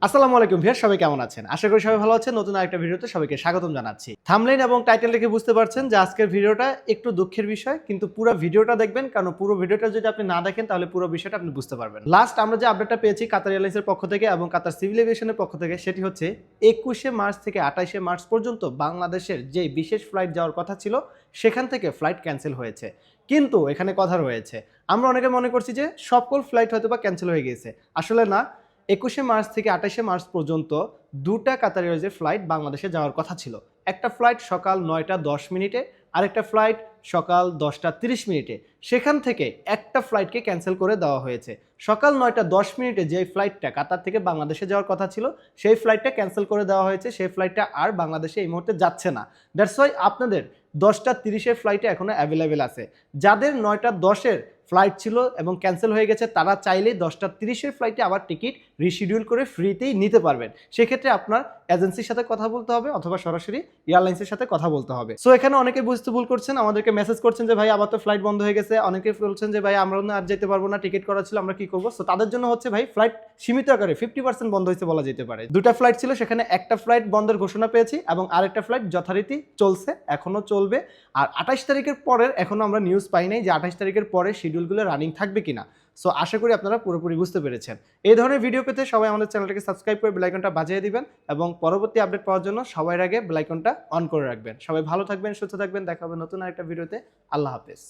আসসালামু আলাইকুম ভিউয়ার, সবাই কেমন আছেন? আশা করি সবাই ভালো আছেন। নতুন আরেকটা ভিডিওতে সবাইকে স্বাগতম জানাচ্ছি। থাম্বনেইল এবং টাইটেল দেখে বুঝতে পারছেন যে আজকের ভিডিওটা একটু দুঃখের বিষয়, কিন্তু পুরো ভিডিওটা দেখবেন, কারণ পুরো ভিডিওটা যদি আপনি না দেখেন তাহলে পুরো বিষয়টা আপনি বুঝতে পারবেন। লাস্ট আমরা যে আপডেটটা পেয়েছি কাতার এয়ারলাইন্সের পক্ষ থেকে এবং কাতার সিভিল এভিয়েশনের পক্ষ থেকে, সেটি হচ্ছে 21শে মার্চ থেকে 28শে মার্চ পর্যন্ত বাংলাদেশের যে বিশেষ ফ্লাইট যাওয়ার কথা ছিল সেখান থেকে ফ্লাইট ক্যান্সেল হয়েছে। কিন্তু এখানে কথা রয়েছে, আমরা অনেকে মনে করছি যে সকল ফ্লাইট হয়তো বা ক্যান্সেল হয়ে গিয়েছে। আসলে না, 21শে মার্চ থেকে 28শে মার্চ পর্যন্ত দুটা কাতার এয়ারওয়েজের ফ্লাইট বাংলাদেশে যাওয়ার কথা ছিল। একটা ফ্লাইট সকাল 9টা 10 মিনিটে, আরেকটা ফ্লাইট সকাল 10টা 30 মিনিটে। সেখান থেকে একটা ফ্লাইটকে ক্যান্সেল করে দেওয়া হয়েছে। সকাল 9টা 10 মিনিটে যে ফ্লাইটটা কাতার থেকে বাংলাদেশে যাওয়ার কথা ছিল সেই ফ্লাইটটা ক্যান্সেল করে দেওয়া হয়েছে। সেই ফ্লাইটটা আর বাংলাদেশে এই মুহূর্তে যাচ্ছে না। দ্যাটস ওয়াই আপনাদের 10টা 30-এর ফ্লাইটে এখনও অ্যাভেলেবেল আছে। যাদের 9টা 10-এর ফ্লাইট ছিল এবং ক্যান্সেল হয়ে গেছে তারা চাইলেই 10টা 30-এর ফ্লাইটে আবার টিকিট রিশিডিউল করে ফ্রিতেই নিতে পারবেন। সেক্ষেত্রে আপনার এজেন্সির সাথে কথা বলতে হবে অথবা সরাসরি এয়ারলাইন্সের সাথে কথা বলতে হবে। সো এখানে অনেকে বুঝতে ভুল করছেন, আমাদেরকে মেসেজ করছেন যে ভাই আবার তো ফ্লাইট বন্ধ হয়ে গেছে। অনেকে বলছেন যে ভাই আমরা আর যেতে পারবো না, টিকিট করা ছিল, আমরা কি করবো? সো তাদের জন্য হচ্ছে ভাই ফ্লাইট সীমিত আকারে 50% বন্ধ হয়েছে বলা যেতে পারে। দুটা ফ্লাইট ছিল, সেখানে একটা ফ্লাইট বন্ধের ঘোষণা পেয়েছি এবং আরেকটা ফ্লাইট যথারীতি চলছে, এখনো চলবে। আর 28 তারিখের পরের এখনো আমরা নিউজ পাই নাই যে 28 তারিখের পরে শিডিউলগুলো রানিং থাকবে কিনা। সো আশা করি আপনারা পুরোপুরি বুঝতে পেরেছেন। এই ধরনের ভিডিও পেতে সবাই আমাদের চ্যানেলটাকে সাবস্ক্রাইব করে বেল আইকনটা বাজিয়ে দিবেন এবং পরবর্তী আপডেট পাওয়ার জন্য সবার আগে বেল আইকনটা অন করে রাখবেন। সবাই ভালো থাকবেন, সুস্থ থাকবেন। দেখা হবে নতুন আরেকটা ভিডিওতে। আল্লাহ হাফেজ।